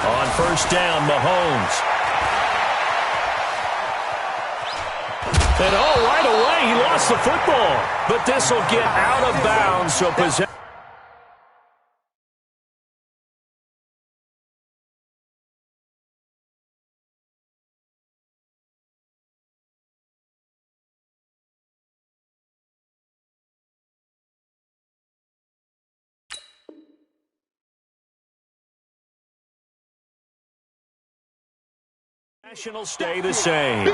On first down, Mahomes. And right away, he lost the football. But this will get out of bounds, so possession. National stay the same.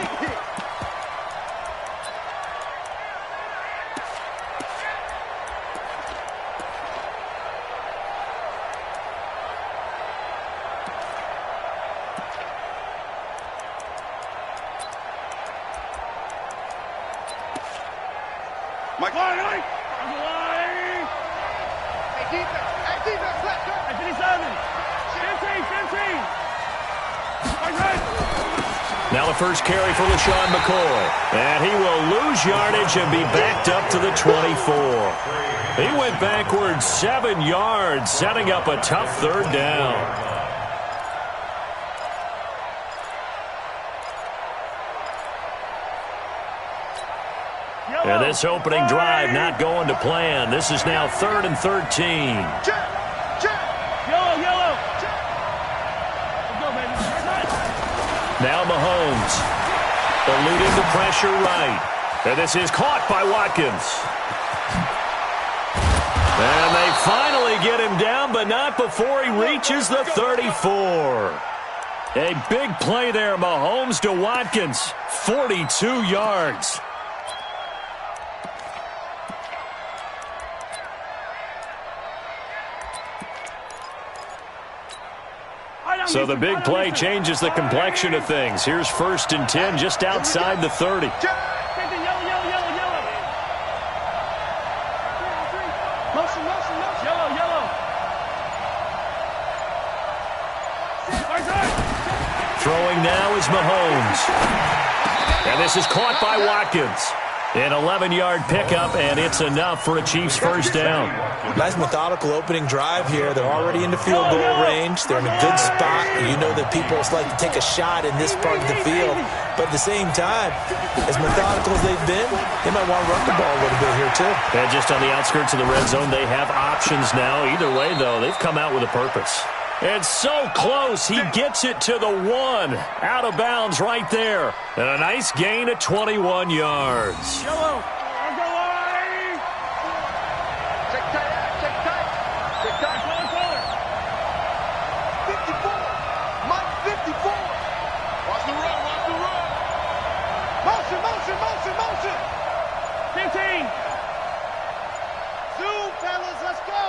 Mike. Hey, defense, let's go. 15. Now the first carry for LaShawn McCoy. And he will lose yardage and be backed up to the 24. He went backwards 7 yards, setting up a tough third down. And this opening drive not going to plan. This is now 3rd and 13. Yellow. Now Mahomes eluding the pressure right. And this is caught by Watkins. And they finally get him down, but not before he reaches the 34. A big play there, Mahomes to Watkins. 42 yards. So the big play changes the complexion of things. Here's 1st and 10 just outside the 30. Throwing now is Mahomes. And this is caught by Watkins. An 11-yard pickup, and it's enough for a Chiefs first down. Nice methodical opening drive here. They're already into field goal range. They're in a good spot. You know that people like to take a shot in this part of the field. But at the same time, as methodical as they've been, they might want to run the ball a little bit here too. And just on the outskirts of the red zone, they have options now. Either way, though, they've come out with a purpose. And so close, he gets it to the 1. Out of bounds right there. And a nice gain of 21 yards. Yellow. Check tight. 54. Mike 54. Watch the run. Motion. 15. Zoom, fellas, let's go.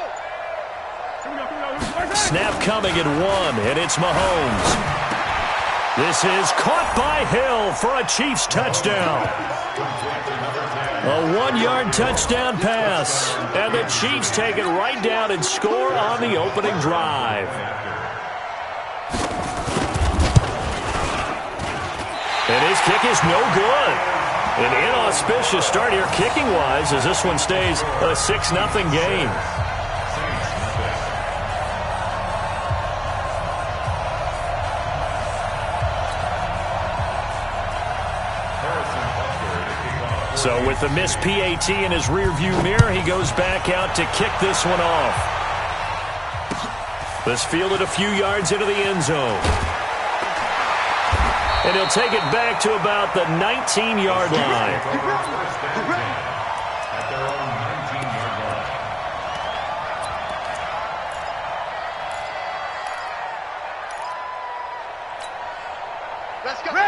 Snap coming at 1, and it's Mahomes. This is caught by Hill for a Chiefs touchdown. A 1-yard touchdown pass, and the Chiefs take it right down and score on the opening drive. And his kick is no good. An inauspicious start here kicking-wise as this one stays a 6-0 game. So with the missed PAT in his rearview mirror, he goes back out to kick this one off. This fielded a few yards into the end zone. And he'll take it back to about the 19-yard line.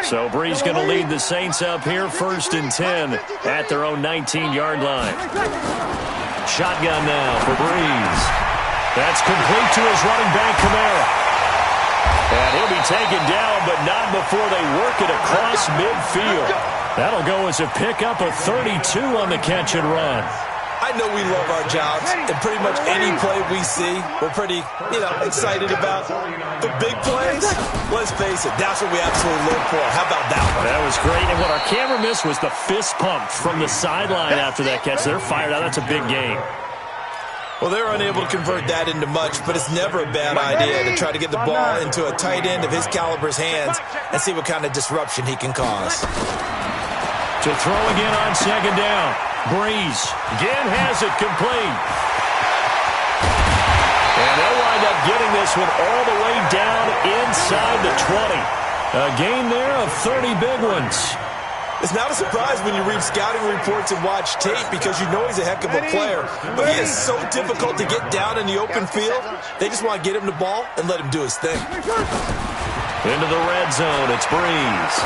So Brees going to lead the Saints up here, 1st and 10 at their own 19-yard line. Shotgun now for Brees. That's complete to his running back, Kamara. And he'll be taken down, but not before they work it across midfield. That'll go as a pickup of 32 on the catch and run. I know we love our jobs, and pretty much any play we see, we're pretty, excited about. The big plays, let's face it, that's what we absolutely live for. How about that one? That was great, and what our camera missed was the fist pump from the sideline after that catch. They're fired out. That's a big game. Well, they're unable to convert that into much, but it's never a bad idea to try to get the ball into a tight end of his caliber's hands and see what kind of disruption he can cause. To throw again on second down. Breeze again has it complete. And they'll wind up getting this one all the way down inside the 20. A gain there of 30 big ones. It's not a surprise when you read scouting reports and watch tape because you know he's a heck of a player. But he is so difficult to get down in the open field. They just want to get him the ball and let him do his thing. Into the red zone, it's Breeze.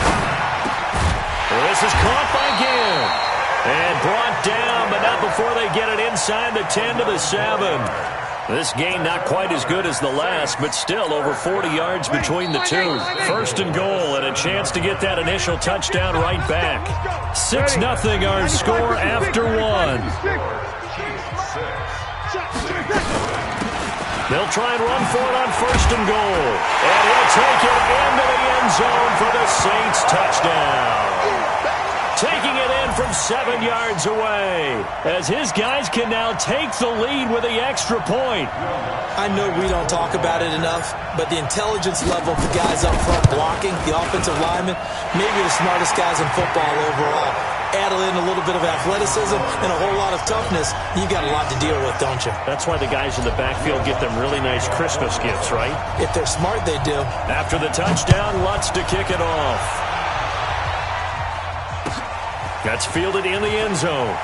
Well, this is caught by Ginn. And brought down, but not before they get it inside the 10 to the 7. This gain not quite as good as the last, but still over 40 yards between the two. First and goal, and a chance to get that initial touchdown right back. 6-0 our score after one. They'll try and run for it on first and goal. And he'll take it into the end zone for the Saints touchdown. Taking it in from 7 yards away, as his guys can now take the lead with the extra point. I know we don't talk about it enough, but the intelligence level of the guys up front blocking, the offensive linemen, maybe the smartest guys in football overall. Add in a little bit of athleticism and a whole lot of toughness, you got a lot to deal with, don't you? That's why the guys in the backfield get them really nice Christmas gifts, right? If they're smart, they do. After the touchdown, Lutz to kick it off. That's fielded in the end zone.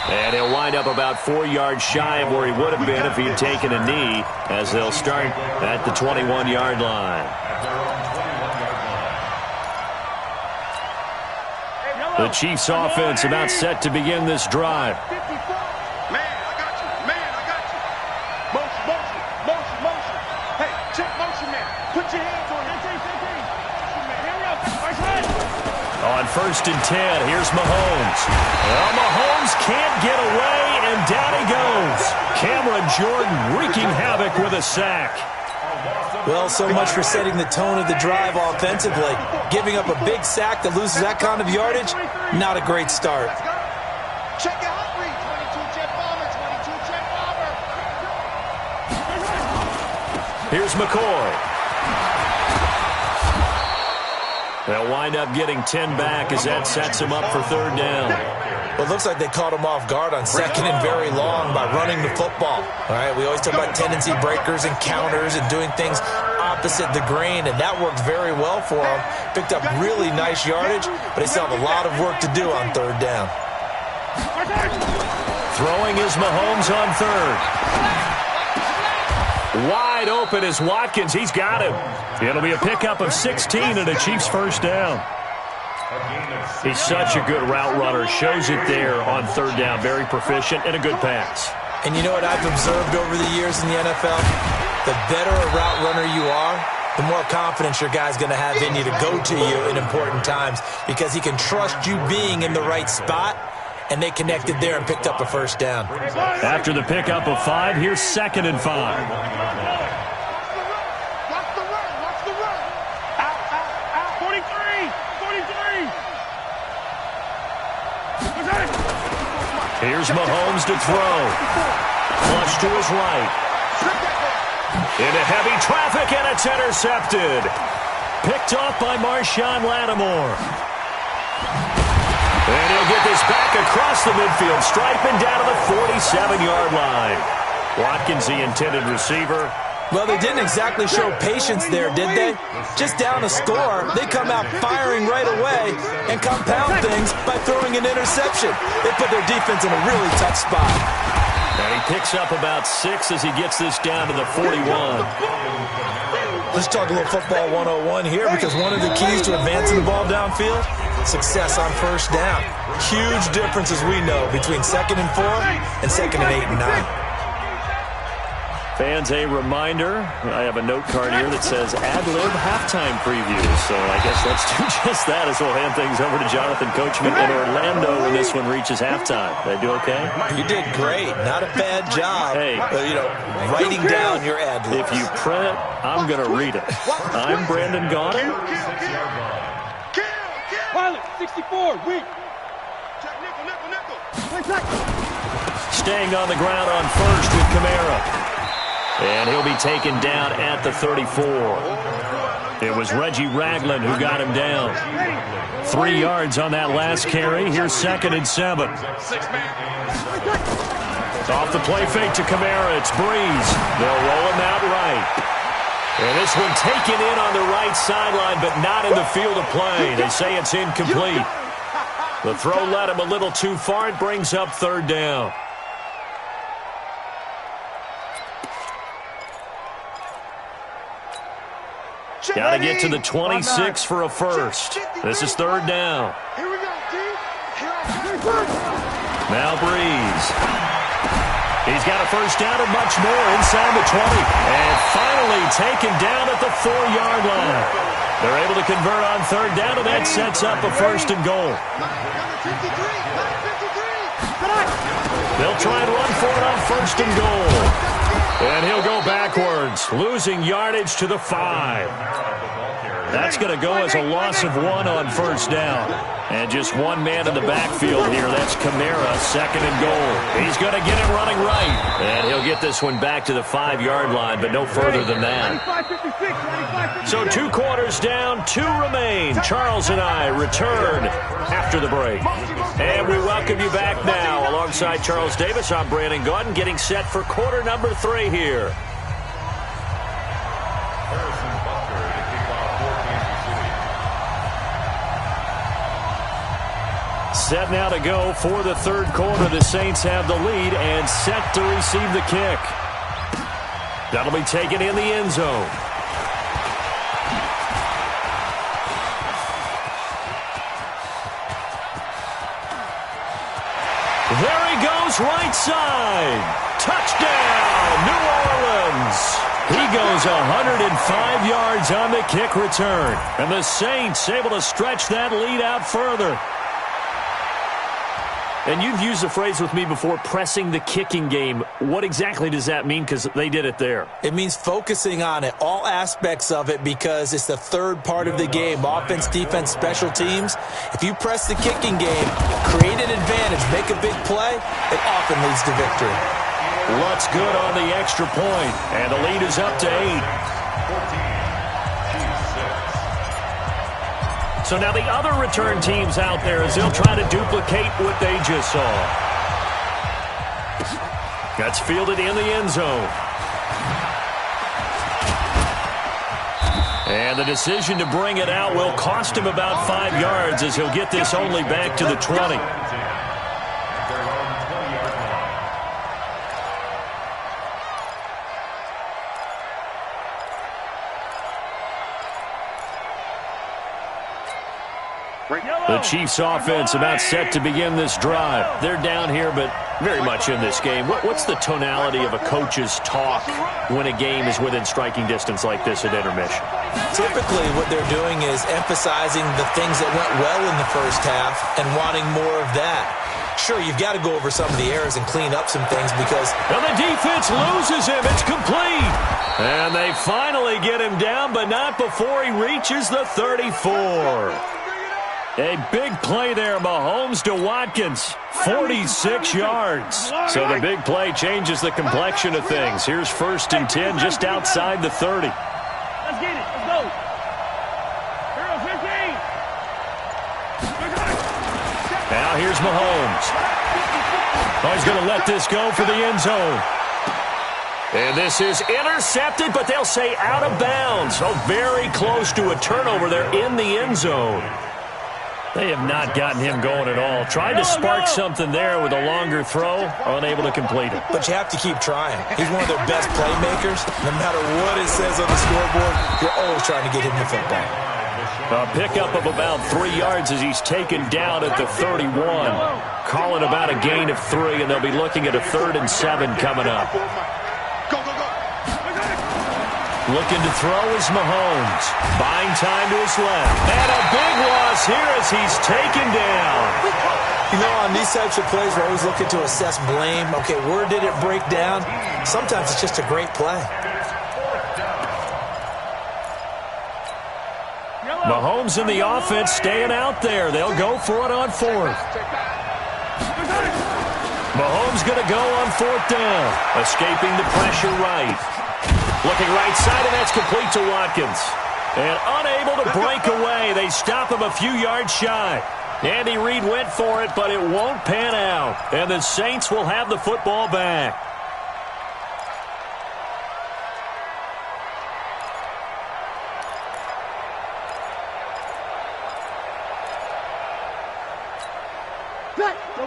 And he'll wind up about 4 yards shy of where he would have been if he'd taken a knee, as they'll start at the 21-yard line. The Chiefs offense about set to begin this drive. Man, I got you. Man, I got you. Motion, motion, motion, motion. Hey, check motion, man. Put your hands on it. On first and 10, here's Mahomes. Well, Mahomes can't get away, and down he goes. Cameron Jordan wreaking havoc with a sack. Well, so much for setting the tone of the drive offensively. Giving up a big sack that loses that kind of yardage, not a great start. Check it out, Reed. 22 jet bomber, 22 jet bomber. Here's McCoy. They'll wind up getting 10 back as that sets him up for third down. Well, it looks like they caught him off guard on second and very long by running the football. All right, we always talk about tendency breakers and counters and doing things opposite the grain, and that worked very well for them. Picked up really nice yardage, but they still have a lot of work to do on third down. Throwing is Mahomes on third. Wide open is Watkins. He's got him. It'll be a pickup of 16 and a Chiefs first down. He's such a good route runner. Shows it there on third down. Very proficient and a good pass. And you know what I've observed over the years in the NFL? The better a route runner you are, the more confidence your guy's going to have in you to go to you in important times because he can trust you being in the right spot. And they connected there and picked up a first down. After the pickup of 5, here's 2nd and 5. Watch the run. Watch the run. Out, out, out. 43. 43. Here's Mahomes to throw. Flush to his right. Into heavy traffic, and it's intercepted. Picked off by Marshawn Lattimore. And he'll get this back across the midfield stripe and down to the 47-yard line. Watkins, the intended receiver. Well, they didn't exactly show patience there, did they? Just down a score, they come out firing right away and compound things by throwing an interception. They put their defense in a really tough spot. And he picks up about 6 as he gets this down to the 41. Let's talk a little football 101 here because one of the keys to advancing the ball downfield, success on first down. Huge difference, as we know, between 2nd and 4 and 2nd and 8 and 9. Fans, a reminder, I have a note card here that says ad-lib halftime preview. So I guess let's do just that as we'll hand things over to Jonathan Coachman in Orlando when this one reaches halftime. Did I do okay? You did great. Not a bad job. Hey, writing down your ad-libs. If you print it, I'm going to read it. I'm Brandon Gaudin. Pilot, 64, weak. Check nickel. Play back. staying on the ground on first with Kamara. And he'll be taken down at the 34. It was Reggie Ragland who got him down. 3 yards on that last carry. Here's 2nd and 7. Off the play fake to Kamara. It's Breeze. They'll roll him out right. And this one taken in on the right sideline, but not in the field of play. They say it's incomplete. The throw led him a little too far. It brings up 3rd down. Got to get to the 26 for a first. This is 3rd down. Here we go, Now Breeze. He's got a first down and much more inside the 20. And finally taken down at the 4-yard line. They're able to convert on 3rd down, and that sets up a 1st and goal. They'll try and run for it on 1st and goal. And he'll go backwards, losing yardage to the 5. That's going to go as a loss of 1 on 1st down. And just one man in the backfield here. That's Kamara, 2nd and goal. He's going to get it running right. And he'll get this one back to the 5-yard line, but no further than that. So 2 quarters down, 2 remain. Charles and I return after the break. And we welcome you back now. Alongside Charles Davis, I'm Brandon Gaudin, getting set for quarter number 3 here. Set now to go for the 3rd quarter. The Saints have the lead and set to receive the kick. That'll be taken in the end zone. There he goes, right side. Touchdown, New Orleans. He goes 105 yards on the kick return. And the Saints able to stretch that lead out further. And you've used the phrase with me before, pressing the kicking game. What exactly does that mean? Because they did it there. It means focusing on it, all aspects of it, because it's the 3rd part of the game. Offense, defense, special teams. If you press the kicking game, create an advantage, make a big play, it often leads to victory. What's good on the extra point, and the lead is up to 8. So now the other return teams out there as they'll try to duplicate what they just saw. That's fielded in the end zone. And the decision to bring it out will cost him about 5 yards as he'll get this only back to the 20. The Chiefs offense about set to begin this drive. They're down here, but very much in this game. What's the tonality of a coach's talk when a game is within striking distance like this at intermission? Typically, what they're doing is emphasizing the things that went well in the first half and wanting more of that. Sure, you've got to go over some of the errors and clean up some things because... Well, the defense loses him. It's complete. And they finally get him down, but not before he reaches the 34. A big play there, Mahomes to Watkins, 46 yards. So the big play changes the complexion of things. Here's 1st and 10 just outside the 30. Let's get it. Let's go. Here goes 15. Now here's Mahomes. Oh, he's going to let this go for the end zone. And this is intercepted, but they'll say out of bounds. Oh, very close to a turnover there in the end zone. They have not gotten him going at all. Tried to spark something there with a longer throw, unable to complete it. But you have to keep trying. He's one of their best playmakers. No matter what it says on the scoreboard, you're always trying to get him the football. A pickup of about 3 yards as he's taken down at the 31. Calling about a gain of 3, and they'll be looking at a 3rd and 7 coming up. Looking to throw is Mahomes. Buying time to his left. And a big loss here as he's taken down. You know, on these types of plays, we're always looking to assess blame. Okay, where did it break down? Sometimes it's just a great play. Mahomes and the offense staying out there. They'll go for it on 4th. Mahomes going to go on 4th down. Escaping the pressure right. Looking right side, and that's complete to Watkins. And unable to break away. They stop him a few yards shy. Andy Reid went for it, but it won't pan out. And the Saints will have the football back.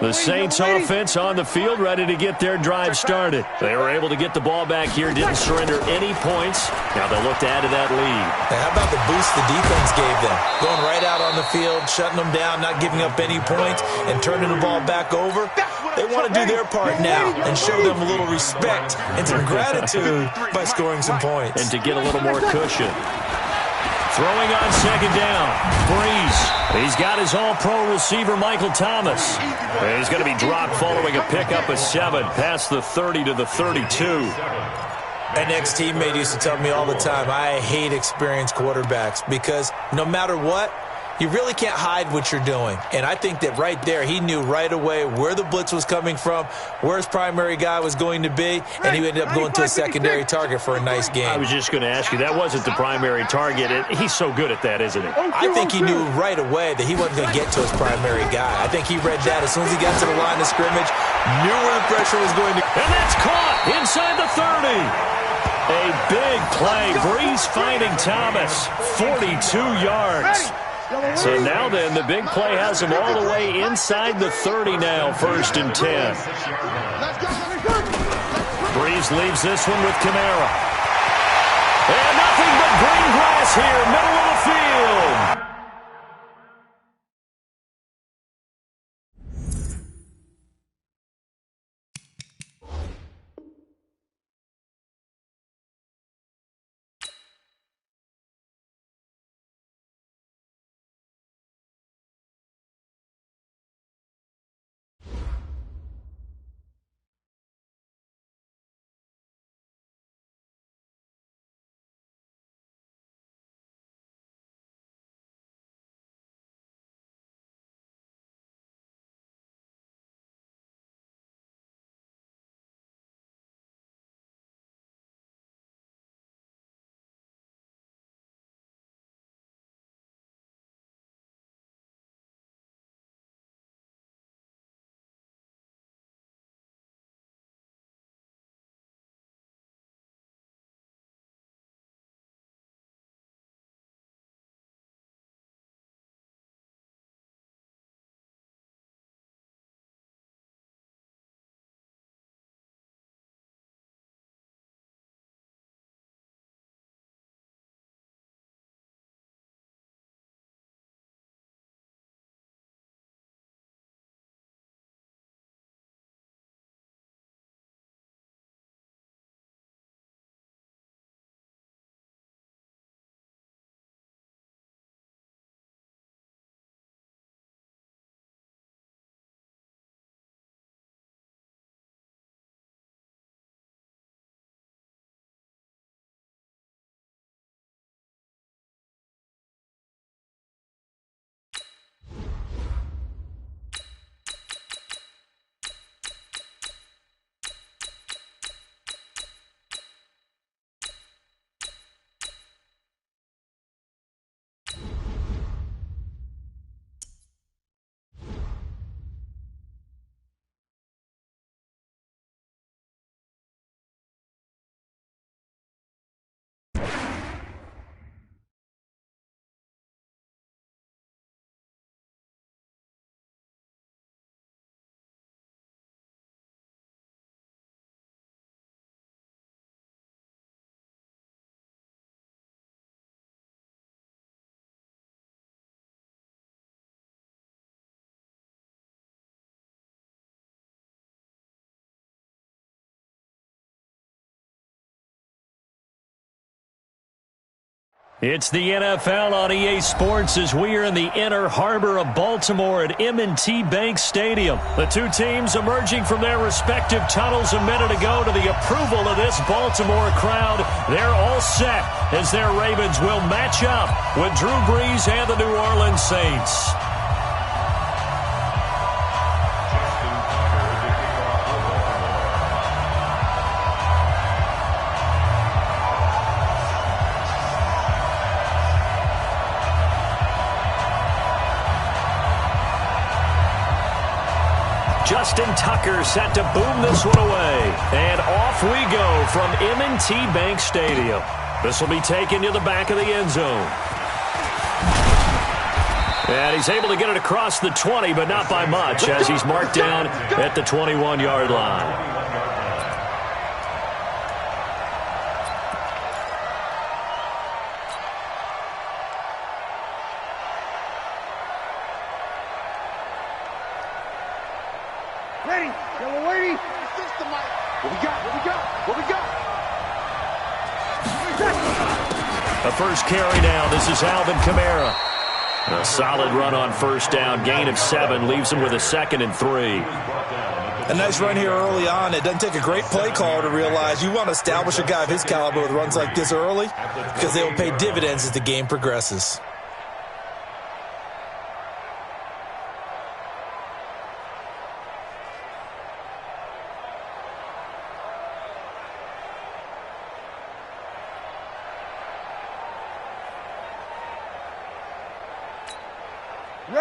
The Saints offense on the field, ready to get their drive started. They were able to get the ball back here, didn't surrender any points. Now they'll look to add to that lead. And how about the boost the defense gave them? Going right out on the field, shutting them down, not giving up any points, and turning the ball back over. They want to do their part now and show them a little respect and some gratitude by scoring some points. And to get a little more cushion. Throwing on 2nd down. Breeze. He's got his all-pro receiver, Michael Thomas. And he's going to be dropped following a pickup of 7 past the 30 to the 32. An ex-teammate used to tell me all the time, I hate experienced quarterbacks because no matter what, you really can't hide what you're doing. And I think that right there, he knew right away where the blitz was coming from, where his primary guy was going to be, and he ended up going to a secondary target for a nice game. I was just going to ask you, that wasn't the primary target. He's so good at that, isn't he? I think he knew right away that he wasn't going to get to his primary guy. I think he read that as soon as he got to the line of scrimmage, knew where the pressure was going to. And that's caught inside the 30. A big play. Breeze finding Thomas, 42 yards. So now then, the big play has him all the way inside the 30 now, 1st and 10. Breeze leaves this one with Kamara. And nothing but green grass here, middle of the field. It's the NFL on EA Sports as we are in the inner harbor of Baltimore at M&T Bank Stadium. The two teams emerging from their respective tunnels a minute ago to the approval of this Baltimore crowd. They're all set as their Ravens will match up with Drew Brees and the New Orleans Saints. Justin Tucker set to boom this one away. And off we go from M&T Bank Stadium. This will be taken to the back of the end zone. And he's able to get it across the 20, but not by much, as he's marked down at the 21-yard line. Ready? Yellow lady. What we got? What we got? What we got? A first carry now. This is Alvin Kamara. A solid run on first down. Gain of 7 leaves him with a 2nd and 3. A nice run here early on. It doesn't take a great play caller to realize you want to establish a guy of his caliber with runs like this early because they will pay dividends as the game progresses.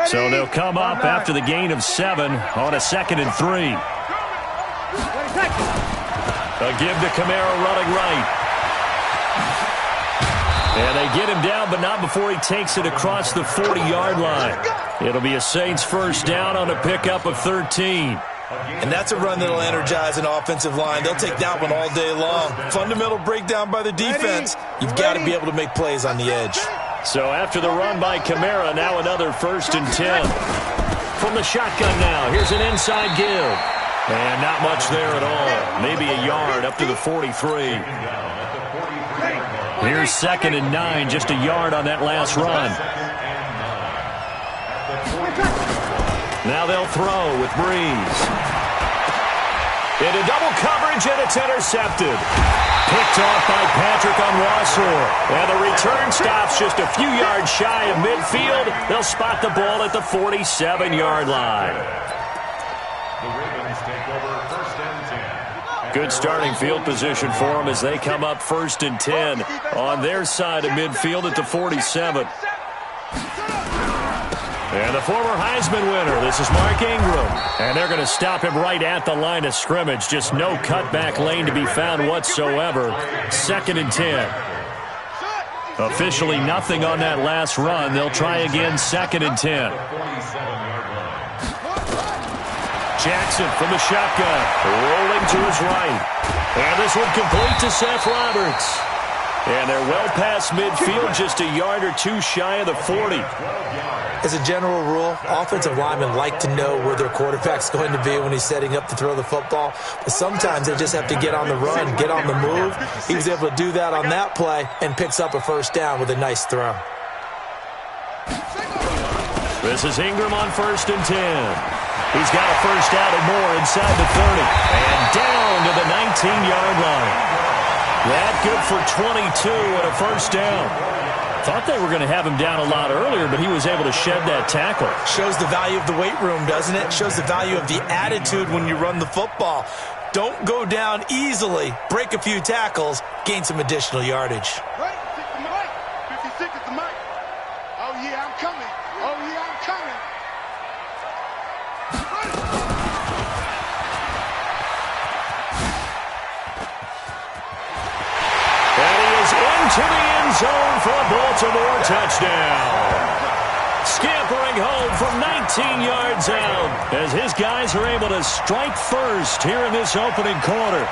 So they'll come up after the gain of 7 on a 2nd and 3. A give to Kamara running right. And they get him down, but not before he takes it across the 40-yard line. It'll be a Saints first down on a pickup of 13. And that's a run that'll energize an offensive line. They'll take that one all day long. Fundamental breakdown by the defense. You've got to be able to make plays on the edge. So after the run by Kamara, now another 1st and 10. From the shotgun now, here's an inside give. And not much there at all. Maybe a yard up to the 43. Here's 2nd and 9, just a yard on that last run. Now they'll throw with Breeze. Into double coverage, and it's intercepted. Picked off by Patrick Onwuasor. And the return stops just a few yards shy of midfield. They'll spot the ball at the 47-yard line. Good starting field position for them as they come up 1st and 10 on their side of midfield at the 47. And the former Heisman winner, this is Mark Ingram. And they're going to stop him right at the line of scrimmage. Just no cutback lane to be found whatsoever. 2nd and 10. Officially nothing on that last run. They'll try again 2nd and 10. Jackson from the shotgun, rolling to his right. And this one complete to Seth Roberts. And they're well past midfield, just a yard or 2 shy of the 40. As a general rule, offensive linemen like to know where their quarterback's going to be when he's setting up to throw the football. But sometimes they just have to get on the run, get on the move. He was able to do that on that play and picks up a first down with a nice throw. This is Ingram on 1st and 10. He's got a first down and more inside the 30. And down to the 19-yard line. That good for 22 and a first down. Thought they were going to have him down a lot earlier, but he was able to shed that tackle. Shows the value of the weight room, doesn't it? Shows the value of the attitude when you run the football. Don't go down easily. Break a few tackles. Gain some additional yardage. Right, 56 is the mic. Oh, yeah, I'm coming. Oh, yeah, I'm coming. And he is into the end zone for a Baltimore touchdown. Scampering home from 19 yards out as his guys are able to strike first here in this opening quarter.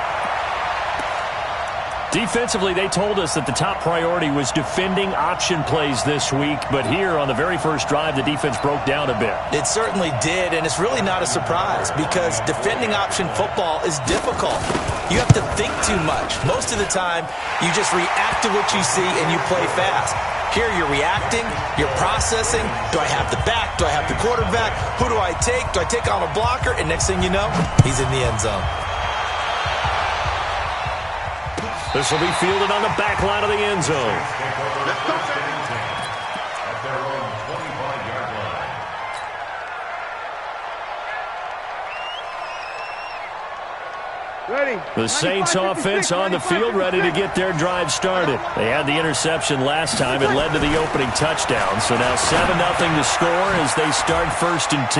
Defensively, they told us that the top priority was defending option plays this week, but here on the very first drive, the defense broke down a bit. It certainly did, and it's really not a surprise because defending option football is difficult. You have to think too much. Most of the time, you just react to what you see and you play fast. Here you're reacting, you're processing. Do I have the back? Do I have the quarterback? Who do I take? Do I take on a blocker? And next thing you know, he's in the end zone. This will be fielded on the back line of the end zone. The Saints offense on the field, ready to get their drive started. They had the interception last time. It led to the opening touchdown. So now 7-0 to score as they start 1st and 10.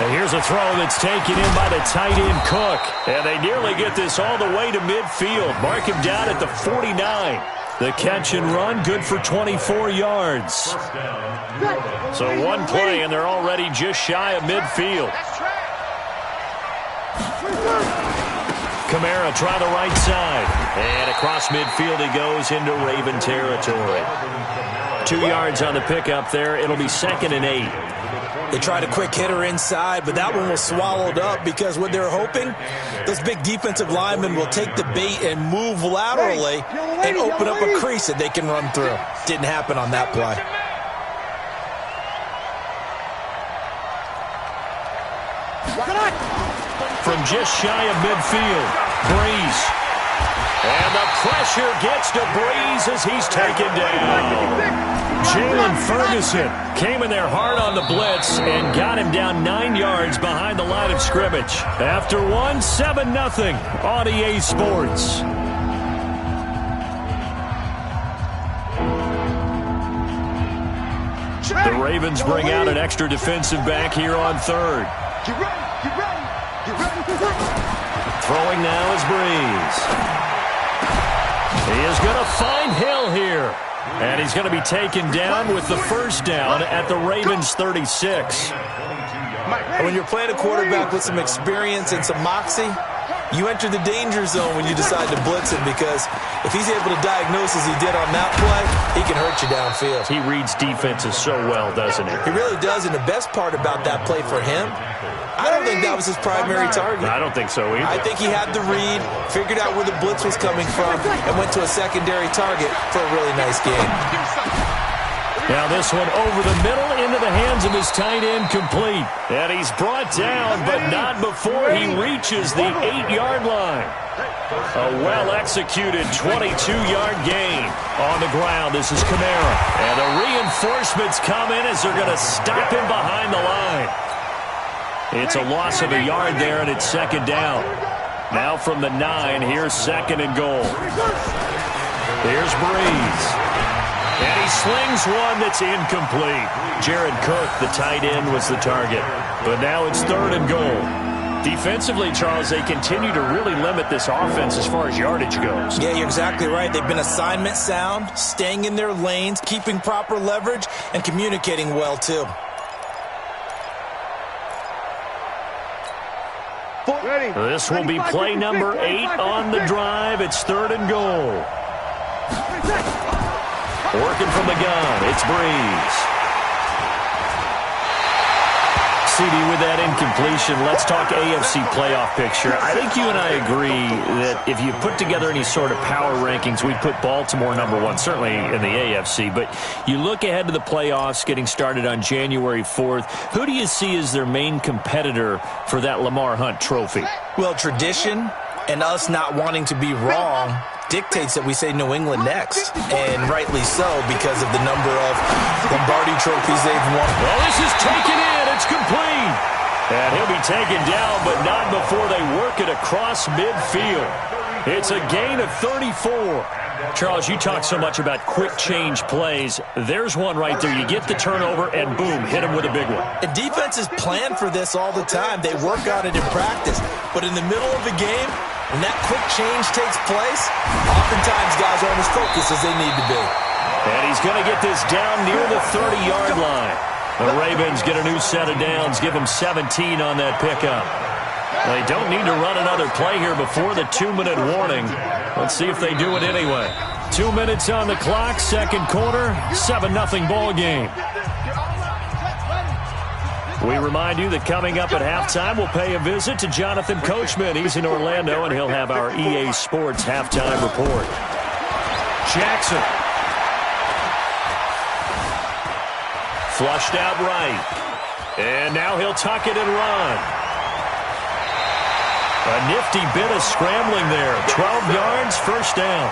And here's a throw that's taken in by the tight end Cook. And they nearly get this all the way to midfield. Mark him down at the 49. The catch and run, good for 24 yards. So one play, and they're already just shy of midfield. Kamara try the right side. And across midfield he goes into Raven territory. 2 yards on the pickup there. It'll be 2nd and 8. They tried a quick hitter inside, but that one was swallowed up because what they're hoping, those big defensive linemen will take the bait and move laterally and open up a crease that they can run through. Didn't happen on that play. From just shy of midfield, Breeze. And the pressure gets to Breeze as he's taken down. Jalen Ferguson came in there hard on the blitz and got him down 9 yards behind the line of scrimmage. After 7-0 on EA Sports. The Ravens bring out an extra defensive back here on 3rd. Throwing now is Breeze. He is going to find Hill here. And he's going to be taken down with the 1st down at the Ravens 36. And when you're playing a quarterback with some experience and some moxie, you enter the danger zone when you decide to blitz him, because if he's able to diagnose as he did on that play, he can hurt you downfield. He reads defenses so well, doesn't he? He really does, and the best part about that play for him, I don't think that was his primary target. I don't think so either. I think he had the read, figured out where the blitz was coming from, and went to a secondary target for a really nice game. Now this one over the middle into the hands of his tight end, complete. And he's brought down, but not before he reaches the 8-yard line. A well-executed 22-yard gain on the ground. This is Kamara. And the reinforcements come in as they're going to stop him behind the line. It's a loss of a yard there, and it's 2nd down. Now from the 9, here's 2nd and goal. Here's Breeze. And he slings one that's incomplete. Jared Cook, the tight end, was the target. But now it's 3rd and goal. Defensively, Charles, they continue to really limit this offense as far as yardage goes. Yeah, you're exactly right. They've been assignment sound, staying in their lanes, keeping proper leverage, and communicating well, too. This will be play number 8 on the drive. It's 3rd and goal. Working from the gun, it's Breeze. CD, with that incompletion, let's talk AFC playoff picture. I think you and I agree that if you put together any sort of power rankings, we'd put Baltimore number 1, certainly in the AFC. But you look ahead to the playoffs getting started on January 4th. Who do you see as their main competitor for that Lamar Hunt trophy? Well, tradition and us not wanting to be wrong dictates that we say New England next, and rightly so because of the number of Lombardi trophies they've won. Well, this is taken in. It's complete. And he'll be taken down, but not before they work it across midfield. It's a gain of 34. Charles, you talk so much about quick change plays. There's one right there. You get the turnover, and boom, hit him with a big one. And defenses plan for this all the time. They work on it in practice. But in the middle of a game, when that quick change takes place, oftentimes guys aren't as focused as they need to be. And he's going to get this down near the 30-yard line. The Ravens get a new set of downs, give them 17 on that pickup. They don't need to run another play here before the 2-minute warning. Let's see if they do it anyway. 2 minutes on the clock, 2nd quarter, 7-0 ball game. We remind you that coming up at halftime, we'll pay a visit to Jonathan Coachman. He's in Orlando, and he'll have our EA Sports halftime report. Jackson. Flushed out right. And now he'll tuck it and run. A nifty bit of scrambling there. 12 yards, 1st down.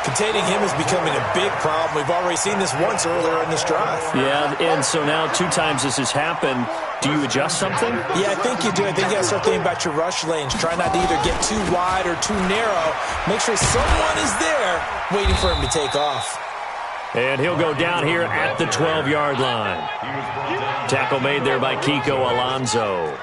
Containing him is becoming a big problem. We've already seen this once earlier in this drive. Yeah, and so now 2 times this has happened. Do you adjust something? Yeah, I think you do. I think you got to start thinking about your rush lanes. Try not to either get too wide or too narrow. Make sure someone is there waiting for him to take off. And he'll go down here at the 12-yard line. Tackle made there by Kiko Alonso.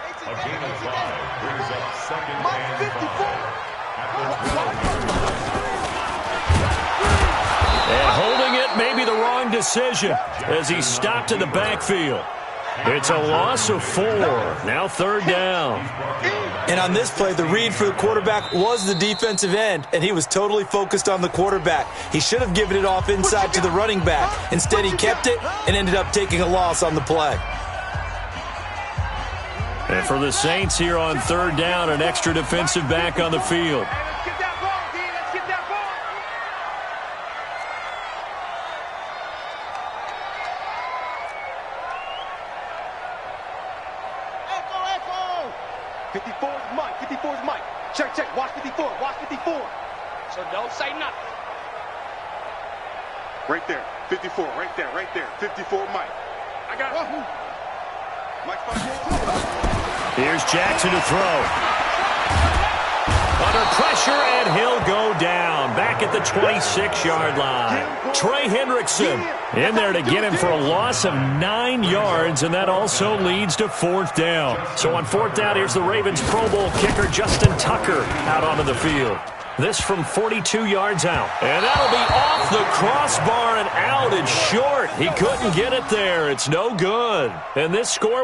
And holding it may be the wrong decision as he's stopped in the backfield. It's a loss of 4. Now 3rd down. And on this play, the read for the quarterback was the defensive end, and he was totally focused on the quarterback. He should have given it off inside to the running back. Instead, he kept it and ended up taking a loss on the play. And for the Saints here on 3rd down, an extra defensive back on the field. Check. Watch 54. Watch 54. So don't say nothing. Right there. 54. Right there. 54, Mike. I got it. Mike, here's Jackson to throw. Under pressure, and he'll go down. Back at the 26-yard line. Trey Hendrickson in there to get him for a loss of 9 yards, and that also leads to 4th down. So on 4th down, here's the Ravens Pro Bowl kicker Justin Tucker out onto the field. This from 42 yards out. And that'll be off the crossbar and out and short. He couldn't get it there. It's no good. And this score...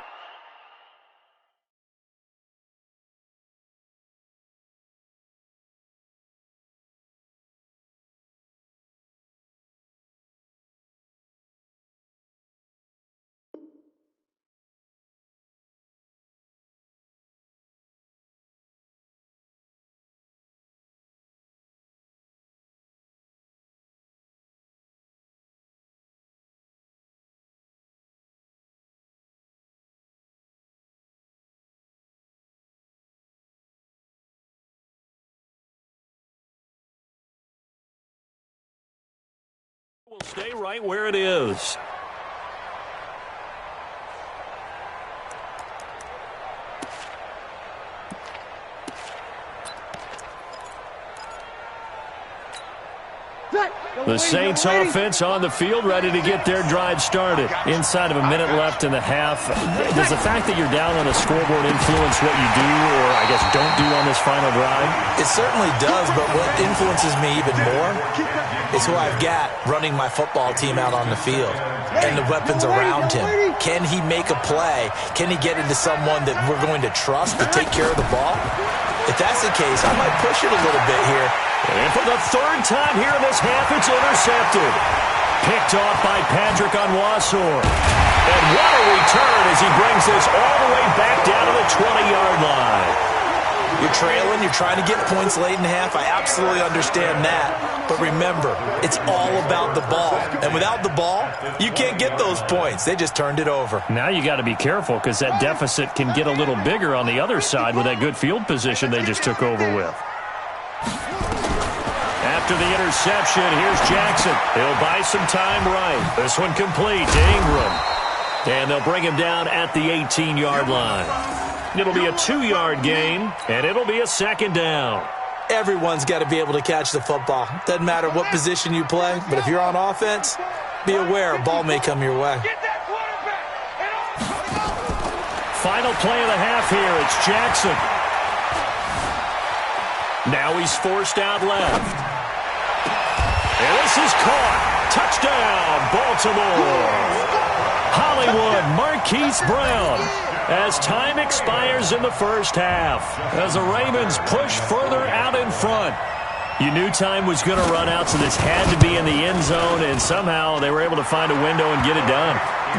will stay right where it is. The Saints offense on the field, ready to get their drive started. Inside of a minute left in the half. Does the fact that you're down on the scoreboard influence what you do, or I guess don't do on this final drive? It certainly does, but what influences me even more is who I've got running my football team out on the field and the weapons around him. Can he make a play? Can he get into someone that we're going to trust to take care of the ball? If that's the case, I might push it a little bit here. And for the 3rd time here in this half, it's intercepted. Picked off by Patrick Onwuasor. And what a return as he brings this all the way back down to the 20-yard line. You're trailing, you're trying to get points late in the half. I absolutely understand that. But remember, it's all about the ball. And without the ball, you can't get those points. They just turned it over. Now you got to be careful because that deficit can get a little bigger on the other side with that good field position they just took over with. After the interception, here's Jackson. He'll buy some time right. This one complete to Ingram. And they'll bring him down at the 18-yard line. It'll be a 2-yard gain, and it'll be a 2nd down. Everyone's got to be able to catch the football. Doesn't matter what position you play, but if you're on offense, be aware a ball may come your way. Final play of the half here. It's Jackson. Now he's forced out left. And this is caught. Touchdown, Baltimore. Hollywood, Marquise Brown. As time expires in the first half, as the Ravens push further out in front. You knew time was going to run out, so this had to be in the end zone, and somehow they were able to find a window and get it done.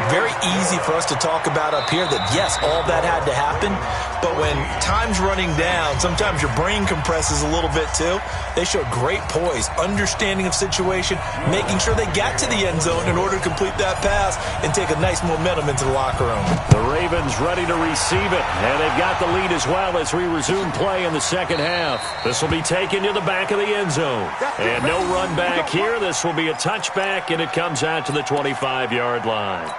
very easy for us to talk about up here that, yes, all that had to happen, but when time's running down, sometimes your brain compresses a little bit too. They showed great poise, understanding of situation, making sure they got to the end zone in order to complete that pass and take a nice momentum into the locker room. The Ravens ready to receive it, and they've got the lead as well as we resume play in the second half. This will be taken to the back of the end zone. And no run back here. This will be a touchback, and it comes out to the 25-yard line.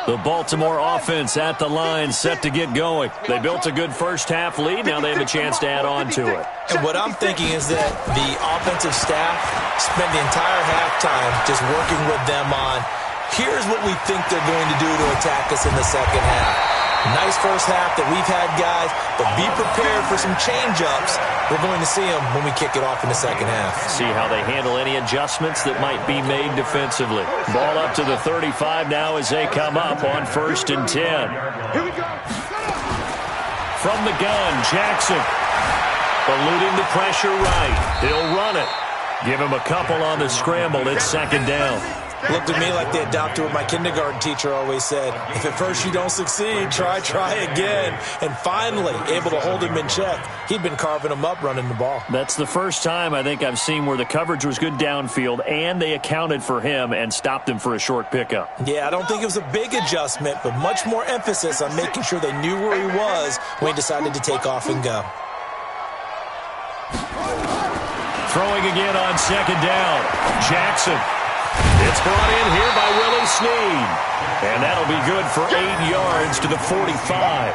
The Baltimore offense at the line, set to get going. They built a good first-half lead. Now they have a chance to add on to it. And what I'm thinking is that the offensive staff spent the entire halftime just working with them on, here's what we think they're going to do to attack us in the second half. Nice first half that we've had, guys, but be prepared for some change-ups. We're going to see them when we kick it off in the second half. See how they handle any adjustments that might be made defensively. Ball up to the 35 now as they come up on 1st and 10. Here we go. From the gun, Jackson. Eluding the pressure right. He'll run it. Give him a couple on the scramble. It's 2nd down. Looked at me like the adopter what my kindergarten teacher always said. If at first you don't succeed, try again. And finally, able to hold him in check. He'd been carving him up running the ball. That's the first time I think I've seen where the coverage was good downfield and they accounted for him and stopped him for a short pickup. Yeah, I don't think it was a big adjustment, but much more emphasis on making sure they knew where he was when he decided to take off and go. Throwing again on 2nd down. Jackson. It's brought in here by Willie Snead. And that'll be good for 8 yards to the 45.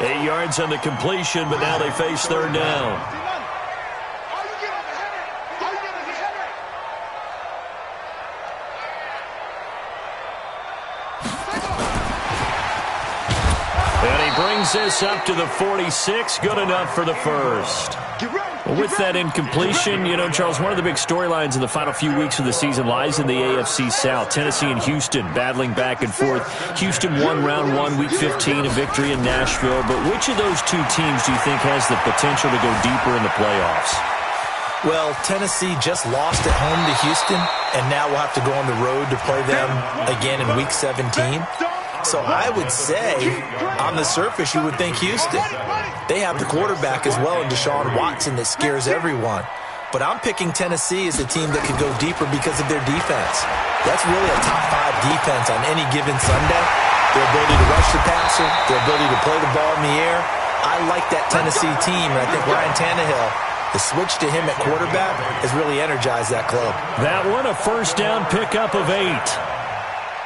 8 yards on the completion, but now they face 3rd down. And he brings this up to the 46. Good enough for the first. With that incompletion, you know, Charles, one of the big storylines in the final few weeks of the season lies in the AFC South. Tennessee and Houston battling back and forth. Houston won round 1, week 15, a victory in Nashville. But which of those two teams do you think has the potential to go deeper in the playoffs? Well, Tennessee just lost at home to Houston, and now we'll have to go on the road to play them again in week 17. So I would say, on the surface, you would think Houston. They have the quarterback as well in Deshaun Watson that scares everyone. But I'm picking Tennessee as a team that could go deeper because of their defense. That's really a top 5 defense on any given Sunday. Their ability to rush the passer, their ability to play the ball in the air. I like that Tennessee team, and I think Ryan Tannehill, the switch to him at quarterback has really energized that club. That one, a first down pickup of 8.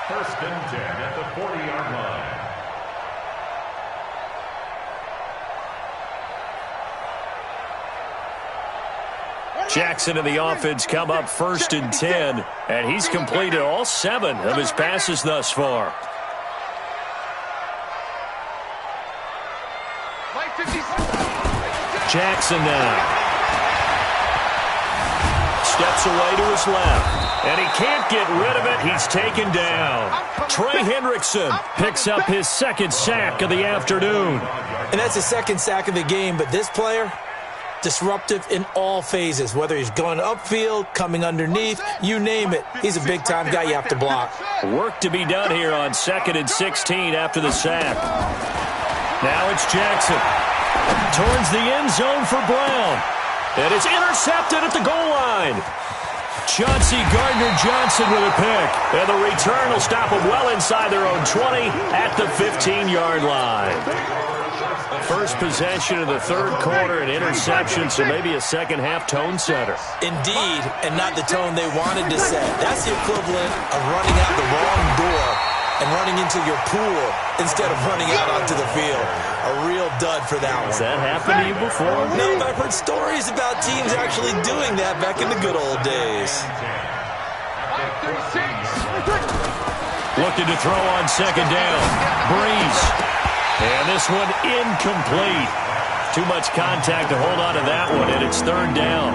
1st and 10 at the 40-yard line. Jackson and the offense come up 1st and 10, and he's completed all 7 of his passes thus far. Jackson now. Steps away to his left, and he can't get rid of it. He's taken down. Trey Hendrickson picks up his 2nd sack of the afternoon. And that's his 2nd sack of the game, but this player, disruptive in all phases, whether he's going upfield, coming underneath, you name it. He's a big-time guy you have to block. Work to be done here on 2nd and 16 after the sack. Now it's Jackson. Towards the end zone for Brown. And it's intercepted at the goal line. Chauncey Gardner-Johnson with a pick. And the return will stop them well inside their own 20 at the 15-yard line. First possession of the 3rd quarter, an interception, so maybe a second-half tone setter. Indeed, and not the tone they wanted to set. That's the equivalent of running out the wrong door and running into your pool instead of running out onto the field. A real dud for that one. Has that happened to you before? No, but I've heard stories about teams actually doing that back in the good old days. Looking to throw on 2nd down. Breeze. And this one incomplete. Too much contact to hold on to that one, and it's 3rd down.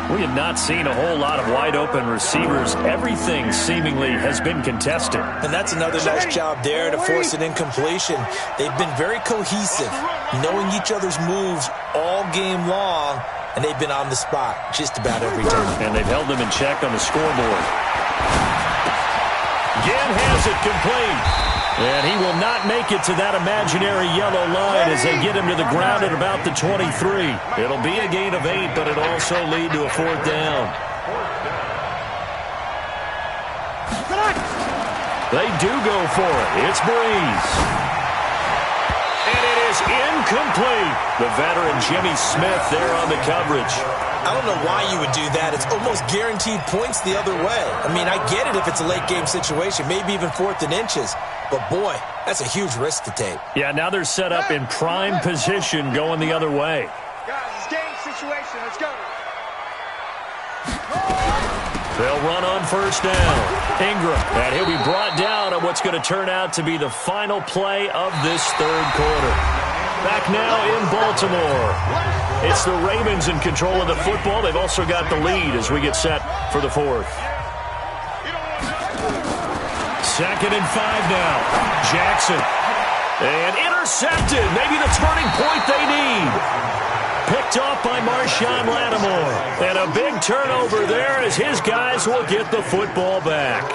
We have not seen a whole lot of wide-open receivers. Everything seemingly has been contested. And that's another nice job there to force an incompletion. They've been very cohesive, knowing each other's moves all game long, and they've been on the spot just about every time. And they've held them in check on the scoreboard. Again has it complete. And he will not make it to that imaginary yellow line as they get him to the ground at about the 23. It'll be a gain of 8, but it'll also lead to a 4th down. They do go for it. It's Breeze. And it is incomplete. The veteran Jimmy Smith there on the coverage. I don't know why you would do that. It's almost guaranteed points the other way. I mean, I get it if it's a late game situation, maybe even 4th and inches. But, boy, that's a huge risk to take. Yeah, now they're set up in prime position going the other way. Guys, it's game situation. Let's go. They'll run on 1st down. Ingram, and he'll be brought down on what's going to turn out to be the final play of this 3rd quarter. Back now in Baltimore. It's the Ravens in control of the football. They've also got the lead as we get set for the 4th. 2nd and 5 now. Jackson. And intercepted. Maybe the turning point they need. Picked off by Marshawn Lattimore. And a big turnover there as his guys will get the football back.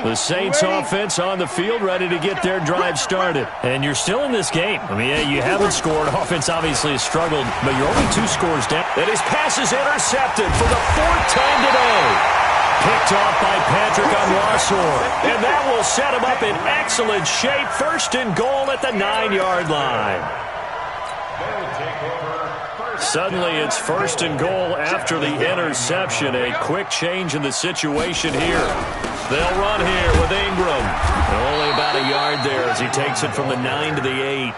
The Saints offense on the field ready to get their drive started. And you're still in this game. I mean, yeah, you haven't scored. Offense obviously has struggled, but you're only 2 scores down. And his pass is intercepted for the 4th time today. Picked off by Patrick Onwuasor. And that will set him up in excellent shape. 1st and goal at the 9-yard line. Suddenly it's 1st and goal after the interception. A quick change in the situation here. They'll run here with Ingram. Only about a yard there as he takes it from the 9 to the 8.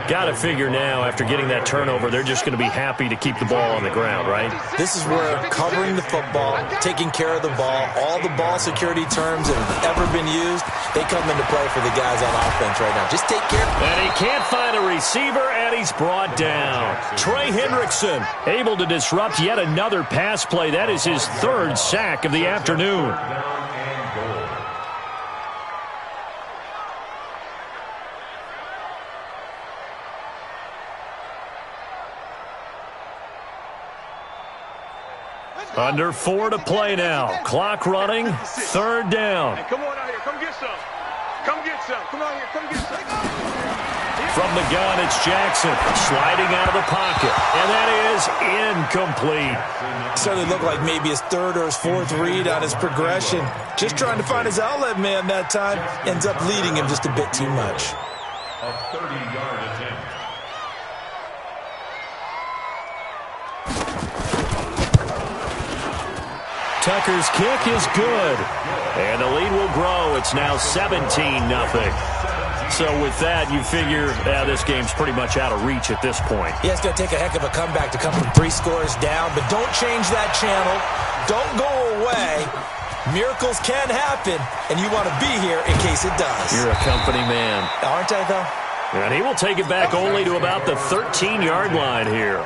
Got to figure now, after getting that turnover, they're just going to be happy to keep the ball on the ground, right? This is where covering the football, taking care of the ball, all the ball security terms that have ever been used, they come into play for the guys on offense right now. Just take care. And he can't find a receiver, and he's brought down. Trey Hendrickson able to disrupt yet another pass play. That is his 3rd sack of the afternoon. Under 4 to play now. Clock running. 3rd down. Hey, come on out here. Come get some. Come get some. Come on here. Come get some. From the gun, it's Jackson sliding out of the pocket. And that is incomplete. Certainly looked like maybe his 3rd or his 4th read on his progression. Just trying to find his outlet man that time. Ends up leading him just a bit too much. A 30-yard attempt. Tucker's kick is good. And the lead will grow. It's now 17-0. So with that, you figure this game's pretty much out of reach at this point. Yeah, it's going to take a heck of a comeback to come from 3 scores down, but don't change that channel. Don't go away. Miracles can happen, and you want to be here in case it does. You're a company man. Aren't I, though? And he will take it back only to about the 13-yard line here.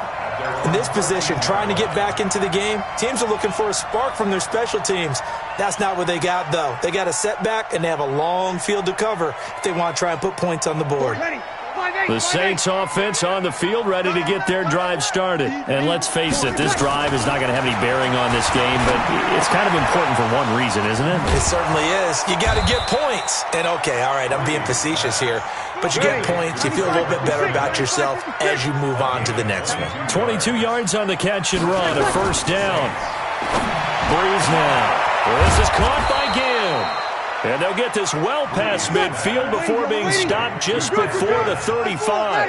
In this position, trying to get back into the game, teams are looking for a spark from their special teams. That's not what they got, though. They got a setback, and they have a long field to cover if they want to try and put points on the board. The Saints offense on the field ready to get their drive started. And let's face it, this drive is not going to have any bearing on this game, but it's kind of important for one reason, isn't it? It certainly is. You got to get points. And okay, all right, I'm being facetious here, but you get points, you feel a little bit better about yourself as you move on to the next one. 22 yards on the catch and run, a 1st down. Breeze now. This is caught by Gill. And they'll get this well past midfield before being stopped just before the 35.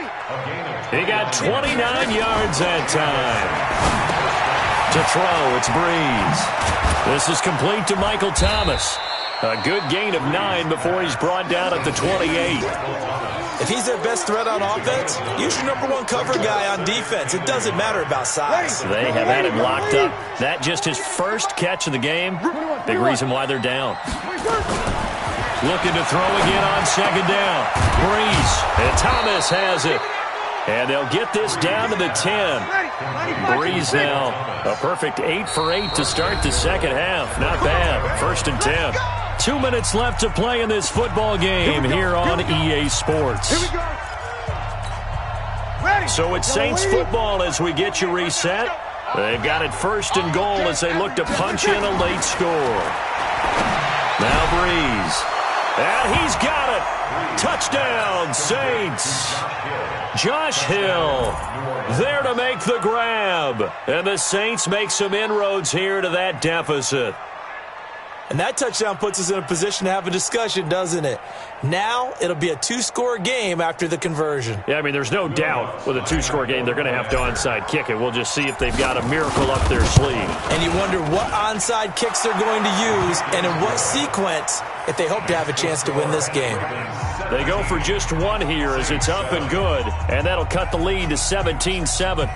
He got 29 yards that time. To throw, it's Breeze. This is complete to Michael Thomas. A good gain of 9 before he's brought down at the 28. If he's their best threat on offense, use your #1 cover guy on defense. It doesn't matter about size. They have had him locked up. That just his first catch of the game. Big reason why they're down. Looking to throw again on 2nd down. Breeze. And Thomas has it. And they'll get this down to the 10. Breeze now, a perfect 8 for 8 to start the second half. Not bad. 1st and 10. 2 minutes left to play in this football game here on EA Sports. So it's Saints football as we get you reset. They've got it 1st and goal as they look to punch in a late score. Now Breeze. And he's got it. Touchdown, Saints. Josh Hill there to make the grab. And the Saints make some inroads here to that deficit. And that touchdown puts us in a position to have a discussion, doesn't it? Now it'll be a 2-score game after the conversion. Yeah, I mean, there's no doubt with a 2-score game they're going to have to onside kick it. We'll just see if they've got a miracle up their sleeve. And you wonder what onside kicks they're going to use and in what sequence if they hope to have a chance to win this game. They go for just one here as it's up and good, and that'll cut the lead to 17-7.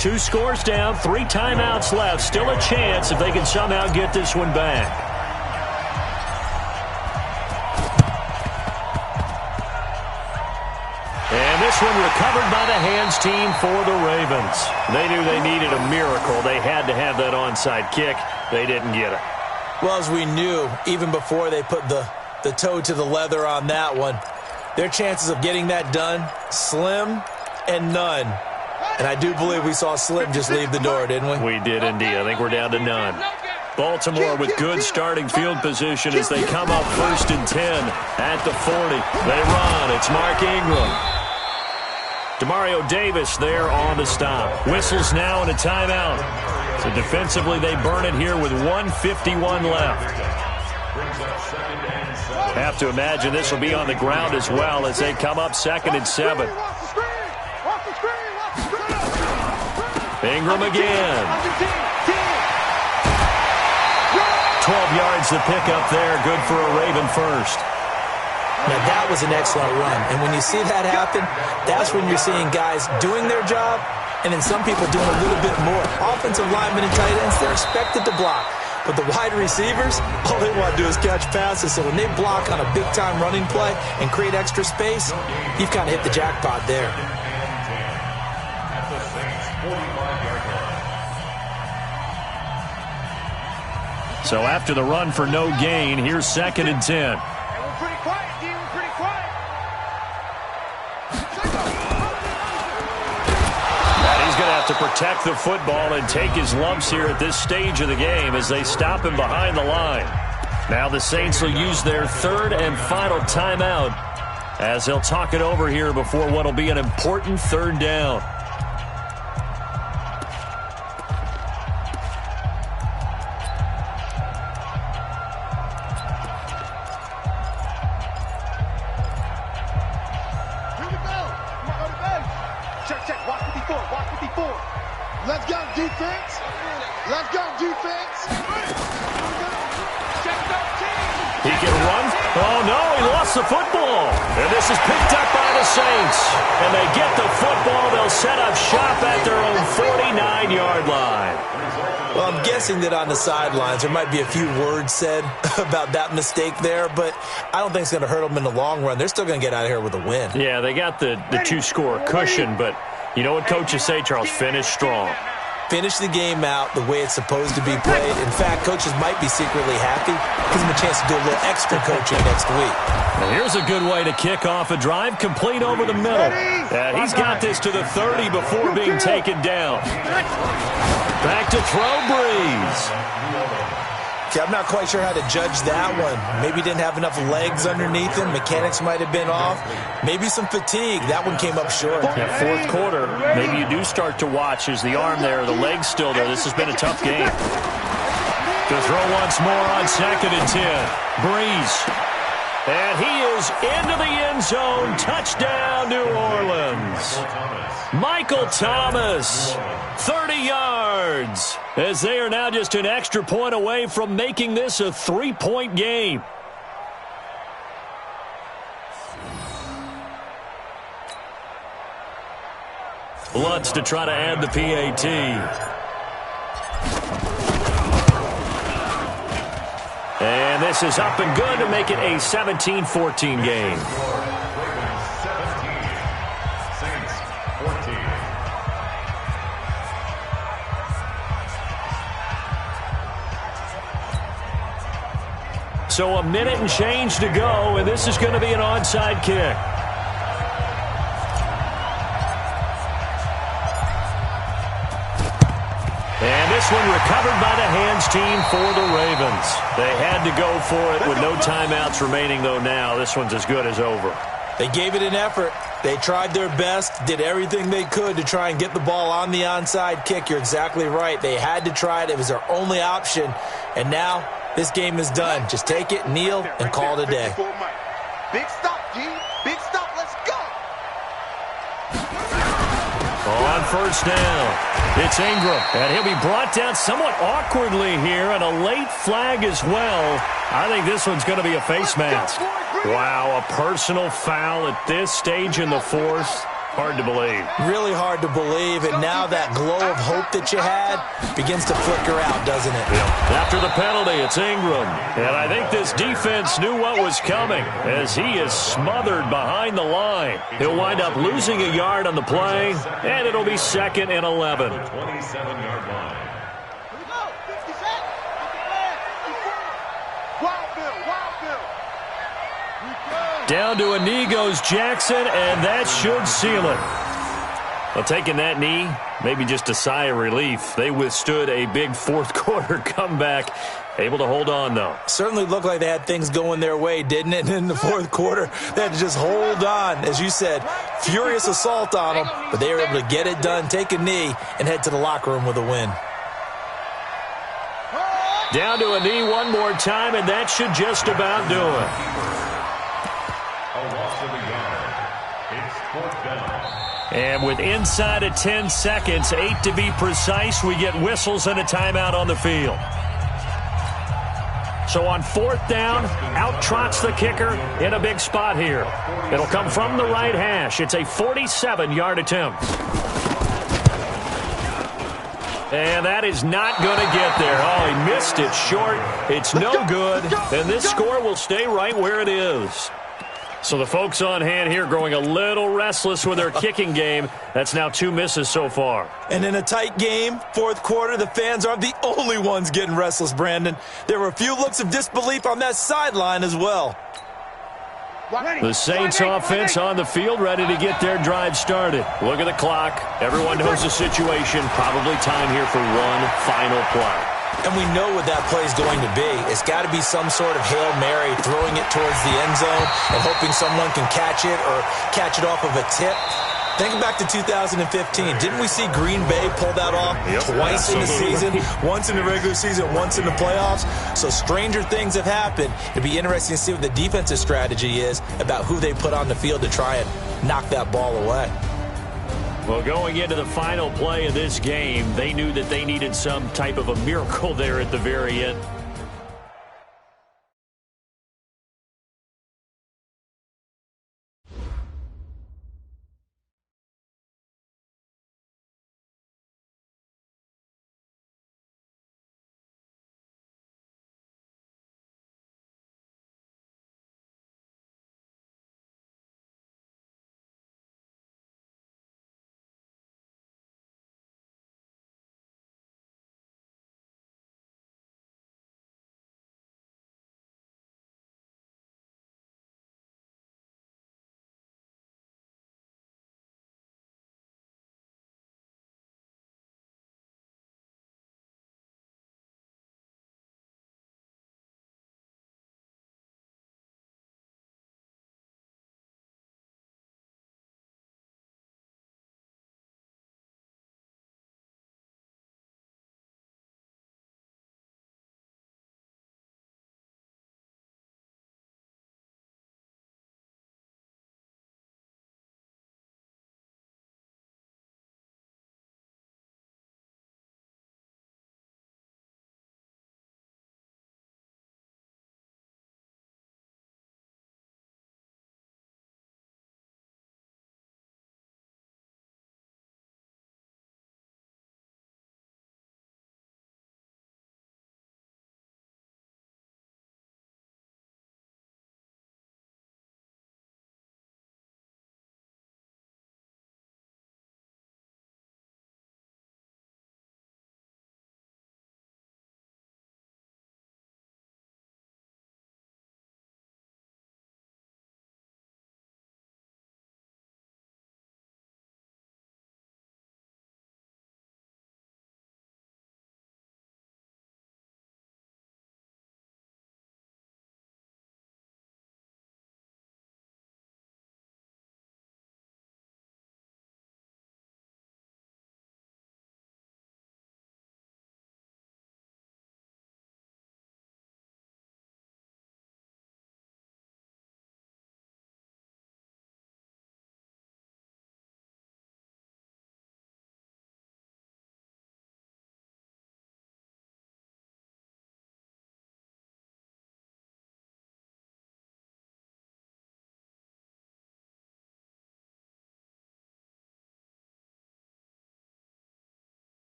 Two scores down, 3 timeouts left. Still a chance if they can somehow get this one back. And this one recovered by the hands team for the Ravens. They knew they needed a miracle. They had to have that onside kick. They didn't get it. Well, as we knew, even before they put the toe to the leather on that one, their chances of getting that done, slim and none. And I do believe we saw Slim just leave the door, didn't we? We did indeed. I think we're down to none. Baltimore with good starting field position as they come up 1st and 10 at the 40. They run. It's Mark Ingram. Demario Davis there on the stop. Whistles now and a timeout. So defensively they burn it here with 1:51 left. Have to imagine this will be on the ground as well as they come up 2nd and 7. Ingram again. 12 yards to pick up there. Good for a Raven first. Now, that was an excellent run. And when you see that happen, that's when you're seeing guys doing their job and then some people doing a little bit more. Offensive linemen and tight ends, they're expected to block. But the wide receivers, all they want to do is catch passes. So when they block on a big-time running play and create extra space, you've kind of hit the jackpot there. So after the run for no gain, here's 2nd and 10. We're pretty quiet, D. We're pretty quiet. And he's going to have to protect the football and take his lumps here at this stage of the game as they stop him behind the line. Now the Saints will use their 3rd and final timeout as they'll talk it over here before what will be an important 3rd down. Let's go, defense. Let's go, defense. He can run. Oh, no, he lost the football. And this is picked up by the Saints. And they get the football. They'll set up shop at their own 49-yard line. Well, I'm guessing that on the sidelines there might be a few words said about that mistake there, but I don't think it's going to hurt them in the long run. They're still going to get out of here with a win. Yeah, they got the 2-score cushion, but you know what coaches say, Charles? Finish strong. Finish the game out the way it's supposed to be played. In fact, coaches might be secretly happy. Gives them a chance to do a little extra coaching next week. Now here's a good way to kick off a drive, complete over the middle. He's got this to the 30 before being taken down. Back to throw, Breeze. Okay, I'm not quite sure how to judge that one. Maybe didn't have enough legs underneath him. Mechanics might have been off. Maybe some fatigue. That one came up short. Yeah, 4th quarter, maybe you do start to watch. Is the arm there, the leg's still there? This has been a tough game. To throw once more on 2nd and 10. Breeze. And he is into the end zone. Touchdown, New Orleans. Michael Thomas, 30 yards, as they are now just an extra point away from making this a 3-point game. Lutz to try to add the PAT. And this is up and good to make it a 17-14 game. Ravens 17, Saints 14. So a minute and change to go, and this is going to be an onside kick. And this one recovered by the hands team for the Ravens. They had to go for it with no timeouts remaining, though now. This one's as good as over. They gave it an effort. They tried their best, did everything they could to try and get the ball on the onside kick. You're exactly right. They had to try it. It was their only option. And now this game is done. Just take it, kneel, and call it a day. Big stop, G. Big stop. Let's go. On first down, it's Ingram, and he'll be brought down somewhat awkwardly here, and a late flag as well. I think this one's going to be a face mask. Wow, a personal foul at this stage in the fourth. Hard to believe. Really hard to believe, and now that glow of hope that you had begins to flicker out, doesn't it? After the penalty, it's Ingram. And I think this defense knew what was coming as he is smothered behind the line. He'll wind up losing a yard on the play, and it'll be 2nd and 11. 27-yard line. Down to a knee goes Jackson, and that should seal it. Well, taking that knee, maybe just a sigh of relief. They withstood a big fourth-quarter comeback. Able to hold on, though. Certainly looked like they had things going their way, didn't it? And in the fourth quarter, they had to just hold on. As you said, furious assault on them, but they were able to get it done, take a knee, and head to the locker room with a win. Down to a knee one more time, and that should just about do it. A loss of a yard. It's 4th down. And with inside of 10 seconds, 8 to be precise, we get whistles and a timeout on the field. So on 4th down, out trots the kicker in a big spot here. It'll come from the right hash. It's a 47-yard attempt. And that is not going to get there. Oh, he missed it short. It's no good. And this score will stay right where it is. So the folks on hand here growing a little restless with their kicking game. That's now 2 misses so far. And in a tight game, fourth quarter, the fans aren't the only ones getting restless, Brandon. There were a few looks of disbelief on that sideline as well. The Saints offense on the field, ready to get their drive started. Look at the clock. Everyone knows the situation. Probably time here for one final play. And we know what that play is going to be. It's got to be some sort of Hail Mary, throwing it towards the end zone and hoping someone can catch it or catch it off of a tip. Think back to 2015. Didn't we see Green Bay pull that off twice in the season? Once in the regular season, once in the playoffs. So stranger things have happened. It'll be interesting to see what the defensive strategy is about who they put on the field to try and knock that ball away. Well, going into the final play of this game, they knew that they needed some type of a miracle there at the very end.